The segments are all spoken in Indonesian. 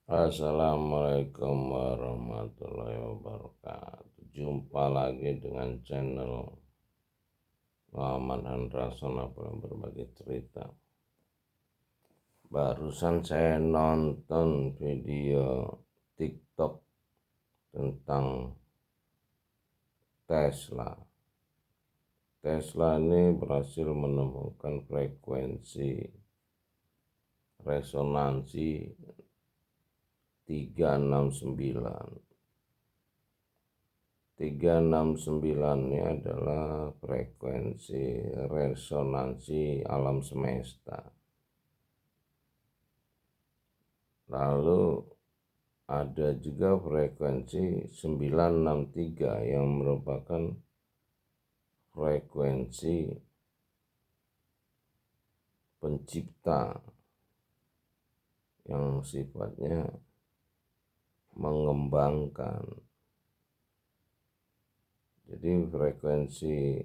Assalamualaikum warahmatullahi wabarakatuh. Jumpa lagi dengan channel Muhammad Handrason yang berbagi cerita. Barusan saya nonton video TikTok tentang Tesla. Tesla ini berhasil menemukan frekuensi resonansi 369. 369 ini adalah frekuensi resonansi alam semesta. Lalu ada juga frekuensi 963 yang merupakan frekuensi pencipta yang sifatnya mengembangkan. Jadi frekuensi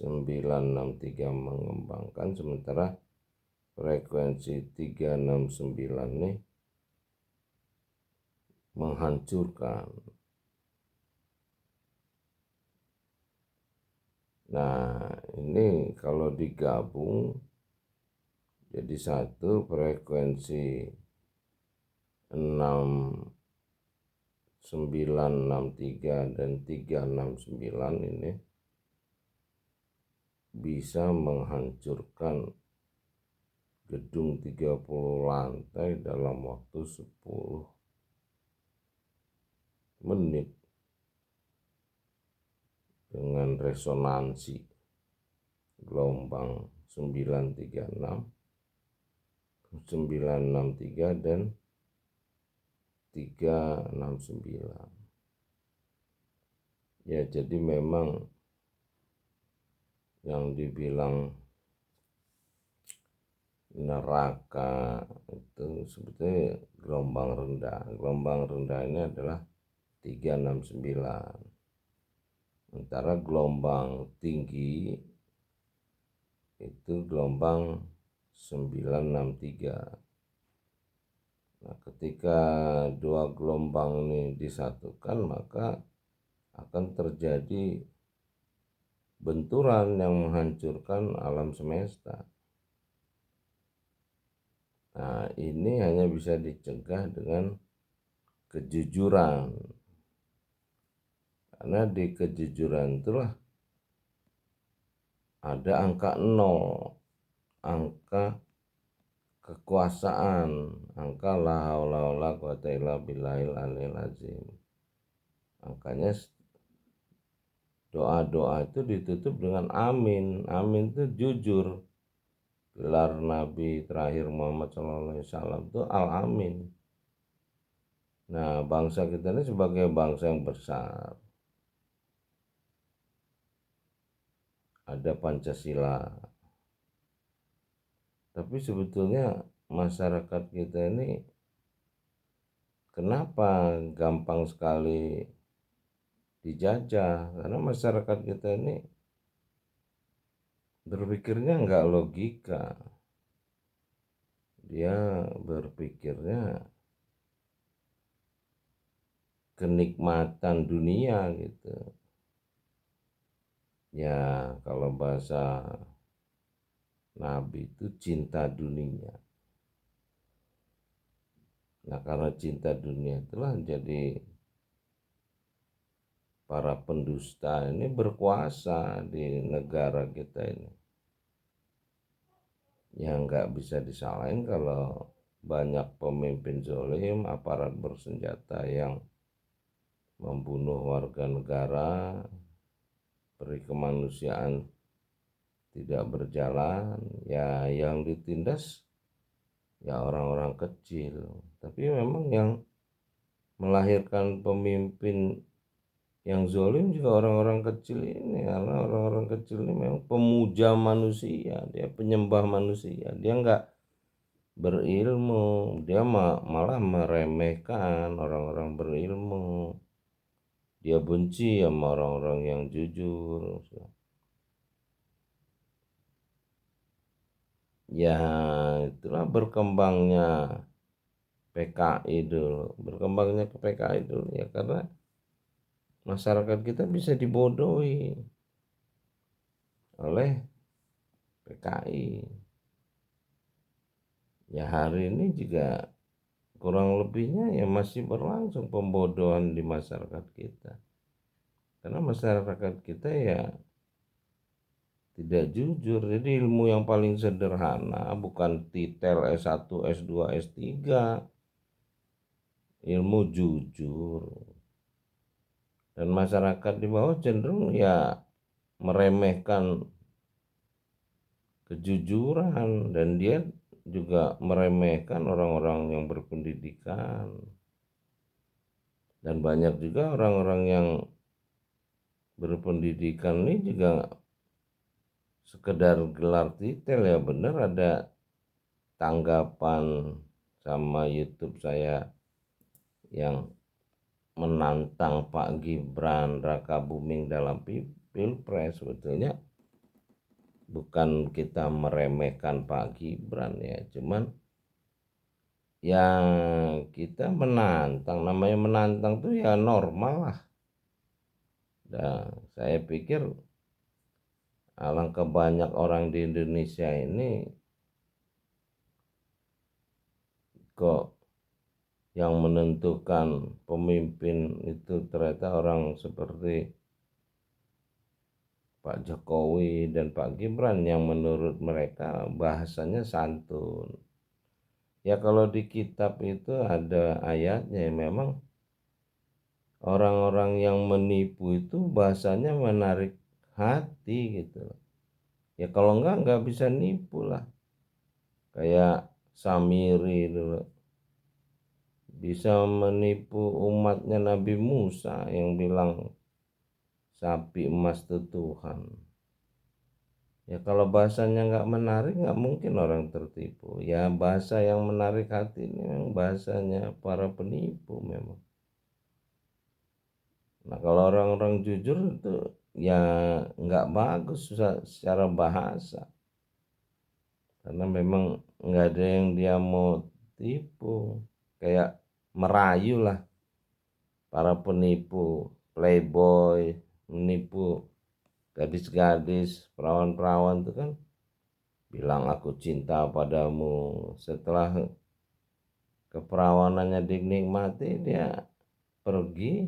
963 mengembangkan, sementara frekuensi 369 ini menghancurkan. Nah, ini kalau digabung jadi satu, frekuensi 963 dan 369 ini bisa menghancurkan gedung 30 lantai dalam waktu 10 menit dengan resonansi gelombang 936, 963 dan 369. Ya, jadi memang yang dibilang neraka itu sebetulnya gelombang rendah. Gelombang rendah ini adalah 369. Sementara gelombang tinggi itu gelombang 963. Nah, ketika dua gelombang ini disatukan, maka akan terjadi benturan yang menghancurkan alam semesta. Nah, ini hanya bisa dicegah dengan kejujuran. Karena di kejujuran itulah ada angka 0, angka kekuasaan, angka la haula wala quwata illa billahil aliyil azim. Makanya doa-doa itu ditutup dengan amin. Amin itu jujur. Gelar Nabi terakhir Muhammad SAW itu Al-Amin. Nah, bangsa kita ini sebagai bangsa yang besar, ada Pancasila. Tapi sebetulnya masyarakat kita ini kenapa gampang sekali dijajah? Karena masyarakat kita ini berpikirnya nggak logika. Dia berpikirnya kenikmatan dunia gitu. Ya, kalau bahasa Nabi itu cinta dunia. Nah, karena cinta dunia itulah jadi para pendusta ini berkuasa di negara kita ini. Ya, nggak bisa disalahin kalau banyak pemimpin zalim, aparat bersenjata yang membunuh warga negara, peri kemanusiaan tidak berjalan, ya yang ditindas ya orang-orang kecil. Tapi memang yang melahirkan pemimpin yang zalim juga orang-orang kecil ini, karena orang-orang kecil ini memang pemuja manusia, dia penyembah manusia, dia nggak berilmu, dia malah meremehkan orang-orang berilmu, dia benci sama orang-orang yang jujur. Ya, itulah berkembangnya PKI dulu, berkembangnya ke PKI dulu ya karena masyarakat kita bisa dibodohi oleh PKI. Ya hari ini juga kurang lebihnya ya masih berlangsung pembodohan di masyarakat kita. Karena masyarakat kita ya tidak jujur. Jadi ilmu yang paling sederhana bukan titel S1, S2, S3, ilmu jujur. Dan masyarakat di bawah cenderung ya meremehkan kejujuran dan dia juga meremehkan orang-orang yang berpendidikan. Dan banyak juga orang-orang yang berpendidikan ini juga sekedar gelar titel ya benar ada tanggapan sama YouTube saya yang menantang Pak Gibran Raka Buming dalam Pilpres. Sebetulnya bukan kita meremehkan Pak Gibran ya, cuman yang kita menantang, namanya menantang tuh ya normal lah. Dan saya pikir alangkah banyak orang di Indonesia ini kok yang menentukan pemimpin itu ternyata orang seperti Pak Jokowi dan Pak Gibran yang menurut mereka bahasanya santun. Ya kalau di kitab itu ada ayatnya memang orang-orang yang menipu itu bahasanya menarik hati gitu. Ya kalau enggak bisa nipu lah. Kayak Samiri dulu bisa menipu umatnya Nabi Musa yang bilang sapi emas itu Tuhan. Ya kalau bahasanya nggak menarik nggak mungkin orang tertipu. Ya bahasa yang menarik hati ini memang bahasanya para penipu memang. Nah kalau orang-orang jujur itu ya nggak bagus secara bahasa. Karena memang nggak ada yang dia mau tipu. Kayak merayu lah para penipu, playboy, menipu gadis-gadis, perawan-perawan itu kan bilang aku cinta padamu. Setelah keperawanannya dinikmati dia pergi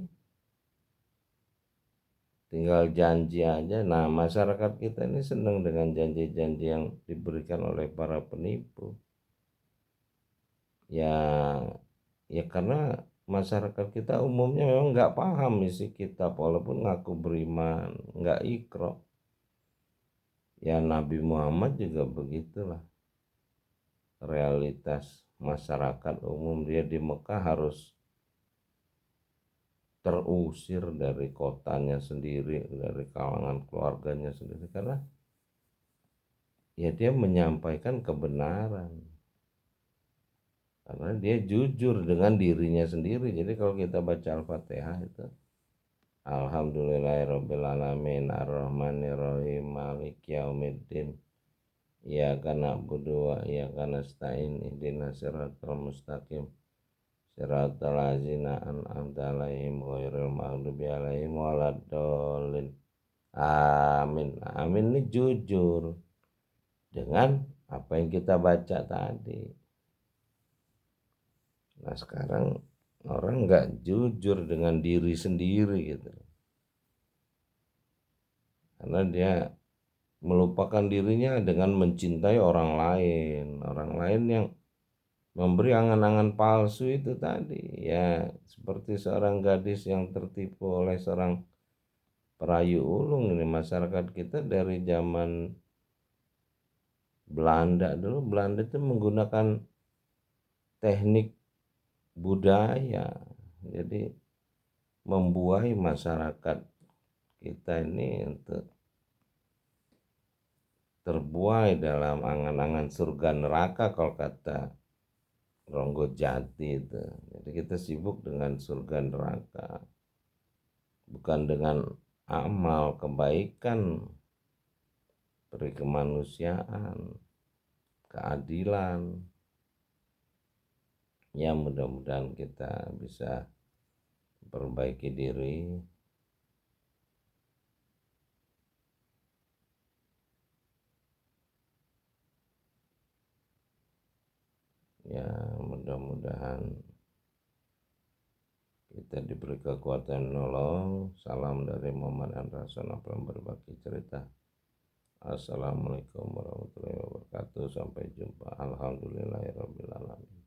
tinggal janji aja. Nah masyarakat kita ini senang dengan janji-janji yang diberikan oleh para penipu ya karena masyarakat kita umumnya memang nggak paham isi kitab walaupun ngaku beriman nggak ikro. Ya Nabi Muhammad juga begitulah realitas masyarakat umum. Dia di Mekah harus terusir dari kotanya sendiri, dari kalangan keluarganya sendiri karena ya dia menyampaikan kebenaran karena dia jujur dengan dirinya sendiri. Jadi kalau kita baca Al-Fatihah itu Alhamdulillahirabbil alamin arrahmanirrahim maliki yaumiddin iyyaka na'budu wa iyyaka nasta'in ihdinas siratal mustaqim siratal ladzina an'amta 'alaihim ghairil maghdubi 'alaihim waladdallin. Amin. Amin ini jujur dengan apa yang kita baca tadi. Nah sekarang orang nggak jujur dengan diri sendiri gitu. Karena dia melupakan dirinya dengan mencintai orang lain yang memberi angan-angan palsu itu tadi. Ya seperti seorang gadis yang tertipu oleh seorang perayu ulung. Ini masyarakat kita dari zaman Belanda dulu, Belanda itu menggunakan teknik budaya, jadi membuai masyarakat kita ini untuk terbuai dalam angan-angan surga neraka kalau kata Ronggo Jati itu. Jadi kita sibuk dengan surga neraka, bukan dengan amal kebaikan, peri kemanusiaan, keadilan. Ya mudah-mudahan kita bisa perbaiki diri, ya mudah-mudahan kita diberi kekuatan menolong. Salam dari Muhammad Andra Sonapran berbagi cerita. Assalamualaikum warahmatullahi wabarakatuh. Sampai jumpa. Alhamdulillahirabbil alamin.